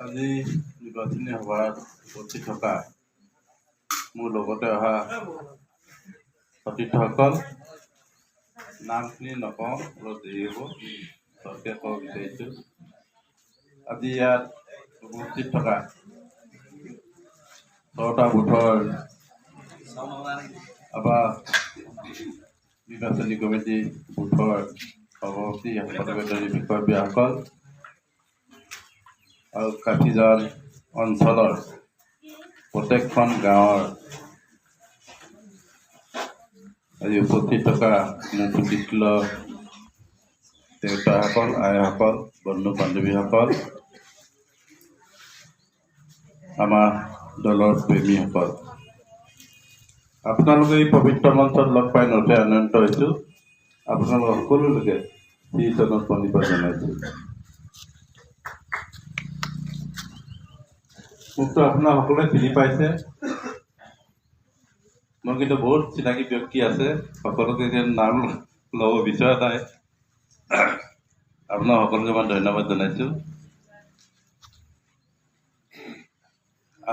আজি নিৰ্বাচনী সভাত উপস্থিত থকা মোৰ লগতে অহা সতীৰ্থসকল, নামখিনি নকওঁ, অলপ দেৰি হ'ব, সৰহকৈ ক'ব বিচাৰিছোঁ। আজি ইয়াত উপস্থিত থকা 6টা বুথৰ আমাৰ নিৰ্বাচনী কমিটি বুথৰ সভাপতি, সদস্য, বিষয়ববীয়াসকল আৰু কাঠিজাল অঞ্চলৰ প্ৰত্যেকখন গাঁৱৰ আজি উপস্থিত থকা মোৰ প্ৰতিষ্ঠিত দেউতাসকল, আইসকল, বন্ধু বান্ধৱীসকল, আমাৰ দলৰ প্ৰেমীসকল, আপোনালোকে এই পবিত্ৰ মঞ্চত লগ পাই নথৈ আনন্দিত হৈছোঁ। আপোনালোক সকলোলৈকে শ্ৰীচৰণত প্ৰণিপাত জনাইছোঁ। মোকতো আপোনাৰ সকলোৱে চিনি পাইছে, মোৰ কিন্তু বহুত চিনাকি ব্যক্তি আছে, সকলোকে নাম ল'ব বিচৰা নাই। আপোনাক সকলোকে মই ধন্যবাদ জনাইছোঁ।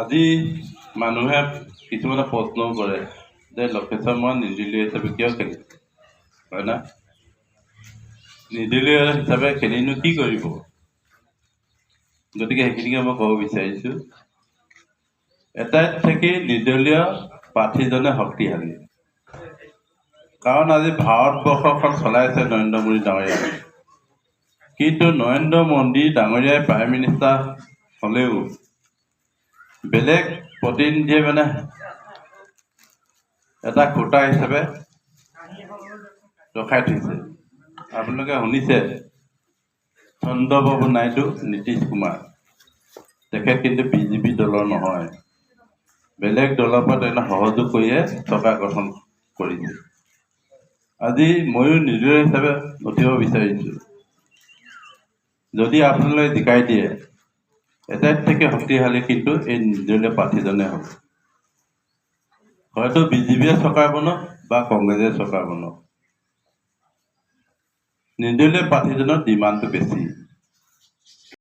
আজি মানুহে কিছুমানে প্ৰশ্নও কৰে যে লক্ষেশ্বৰ মই নিৰ্দলীয় হিচাপে কিয় খেলিম, হয় না? নিৰ্দলীয় হিচাপে খেলিনো কি কৰিব? গতিকে সেইখিনিকে মই ক'ব বিচাৰিছোঁ। এটাইত থাকি নিৰ্দলীয় প্ৰাৰ্থীজনে শক্তিশালী, কাৰণ আজি ভাৰতবৰ্ষখন চলাইছে নৰেন্দ্ৰ মোদী ডাঙৰীয়াই। কিন্তু নৰেন্দ্ৰ মোদী ডাঙৰীয়াই প্ৰাইম মিনিষ্টাৰ হ'লেও বেলেগ প্ৰতিনিধিয়ে এটা খুঁটা হিচাপে ৰখাই থৈছে। আপোনালোকে শুনিছে চন্দ্ৰবাবু নাইডু, নীতিশ কুমাৰ, তেখেত কিন্তু বিজেপি দলৰ নহয়, বেলেগ দলৰ পৰা তেখেতে সহযোগ কৰিয়ে চৰকাৰ গঠন কৰিছে। আজি ময়ো নিৰ্দলীয় হিচাপে উঠিব বিচাৰিছোঁ। যদি আপোনালোকে জিকাই দিয়ে, এটাইত থাকি শক্তিশালী কিন্তু এই নিৰ্দলীয় প্ৰাৰ্থীজনে হ'ব। হয়তো বিজেপিয়ে চৰকাৰ বনক বা কংগ্ৰেছে চৰকাৰ বনক, নিৰ্দলীয় প্ৰাৰ্থীজনৰ ডিমাণ্ডটো বেছি।